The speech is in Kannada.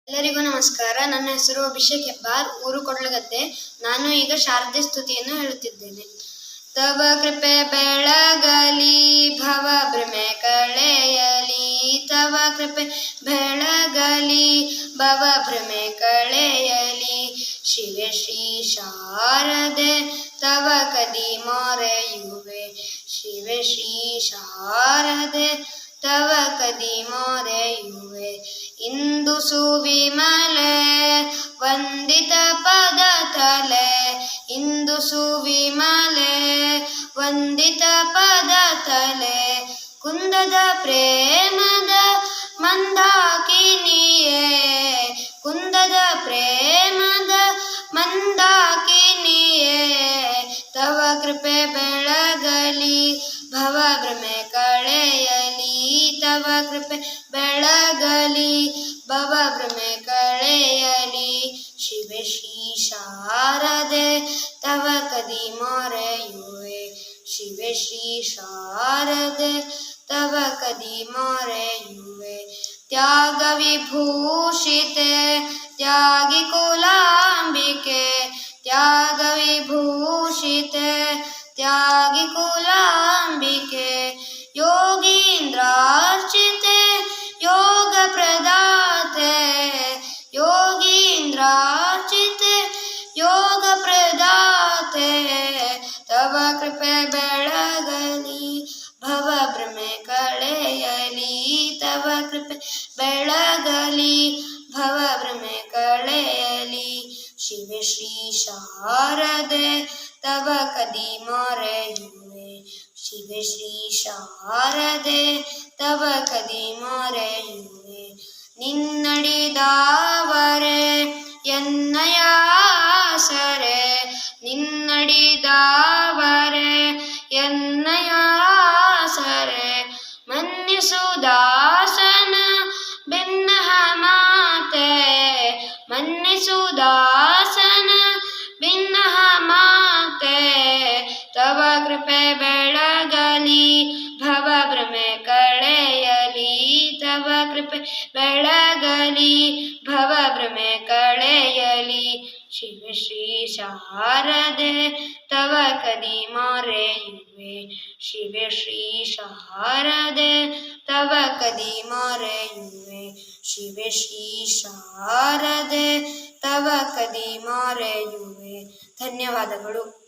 ಎಲ್ಲರಿಗೂ ನಮಸ್ಕಾರ. ನನ್ನ ಹೆಸರು ಅಭಿಷೇಕ್ ಹೆಬ್ಬಾರ್, ಊರು ಕೊಡ್ಲಗದ್ದೆ. ನಾನು ಈಗ ಶಾರದೆ ಸ್ತುತಿಯನ್ನು ಹೇಳುತ್ತಿದ್ದೇನೆ. ತವ ಕೃಪೆ ಬೆಳಗಲಿ, ಭವ ಭ್ರಮೆ ಕಳೆಯಲಿ. ತವ ಕೃಪೆ ಬೆಳಗಲಿ, ಭವ ಭ್ರಮೆ ಕಳೆಯಲಿ. ಶಿವೆ ಶ್ರೀ ಶಾರದೆ ತವ ಕದಿ ಮೊರೆಯುವೆ. ಶಿವೆ ಶ್ರೀ ಶಾರದೆ ತವ ಕದಿ ಮೊರೆಯುವೆ. ಇಂದು ಸುವಿಮಲೆ ವಂದಿತ ಪದ ತಲೆ. ಇಂದು ಸುವಿಮಲೆ ವಂದಿತ ಪದ ತಲೆ. ಕುಂದದ ಪ್ರೇಮದ ಮಂದಾಕಿನಿಯೇ. ಕುಂದದ ಪ್ರೇಮದ ಮಂದಾಕಿನಿಯೇ. ತವ ಕೃಪೆ ಬೆಳಗಲಿ, ಭವ ಭ್ರಮೆ ಕಳೆಯಲಿ. ತವ ಕೃಪೆ ಬೆಳಗಲಿ, ಭವ ಭ್ರಮೆ ಕಳೆಯಲಿ. ಶಿವೆ ಶ್ರೀ ಶಾರದೆ ತವ ಕದಿ ಮೊರೆಯುವೆ. ಶಿವೆ ಶ್ರೀ ಶಾರದೆ ತವ ಕದಿ ಮೊರೆಯುವೆ. ತ್ಯಾಗ ವಿಭೂಷಿತೆ ತ್ಯಾಗಿ ಕುಲಾಂಬಿಕೆ. ತ್ಯಾಗ ವಿಭೂಷಿತೆ ತ್ಯಾಗಿ ಕುಲಾಂಬಿಕೆ. ಯೋಗೀಂದ್ರಾರ್ಚಿತೆ ಯೋಗ ಪ್ರದಾತೆ. ಯೋಗೀಂದ್ರಾರ್ಚಿತೆ ಯೋಗ ಪ್ರದಾತೆ. ತವ ಕೃಪೆ ಬೆಳಗಲಿ, ಭವ ಭ್ರಮೆ ಕಳೆಯಲಿ. ತವ ಕೃಪೆ ಬೆಳಗಲಿ, ಭವ ಭ್ರಮೆ ಕಳೆಯಲಿ. ಶಿವೆ ಶ್ರೀ ಶಾರದೆ ತವ ಕದಿ ಮೊರೆಯುವೆ. ಶಿವೆ ಶ್ರೀ ಶಾರದೆ ತವ ಕದಿ ಮೊರೆಯುವೆ. ನಿನ್ನಡಿದಾವರೆ ಎನ್ನಯ ಆಸರೆ. ನಿನ್ನಡಿದಾವರೆ ಎನ್ನಯ ಆಸರೆ. ಮನ್ನಿಸುದಾಸನ ಭಿನ್ನಹ ಮಾತೆ. ಮನ್ನಿಸುದಾಸನ ಭಿನ್ನಹ ಮಾತೆ. ತವ ಕೃಪೆ ಬೆಳಗಲಿ, ಭವ ಭ್ರಮೆ ಕಳೆಯಲಿ. ತವ ಕೃಪೆ ಬೆಳಗಲಿ, ಭವ ಭ್ರಮೆ ಕಳೆಯಲಿ. ಶಿವೆ ಶ್ರೀ ಶಾರದೆ ತವ ಕದಿ ಮೊರೆಯುವೆ. ಶಿವೆ ಶ್ರೀ ಶಾರದೆ ತವ ಕದಿ ಮೊರೆಯುವೆ. ಶಿವೆ ಶ್ರೀ ಶಾರದೆ ತವ ಕದಿ ಮೊರೆಯುವೆ. ಧನ್ಯವಾದಗಳು.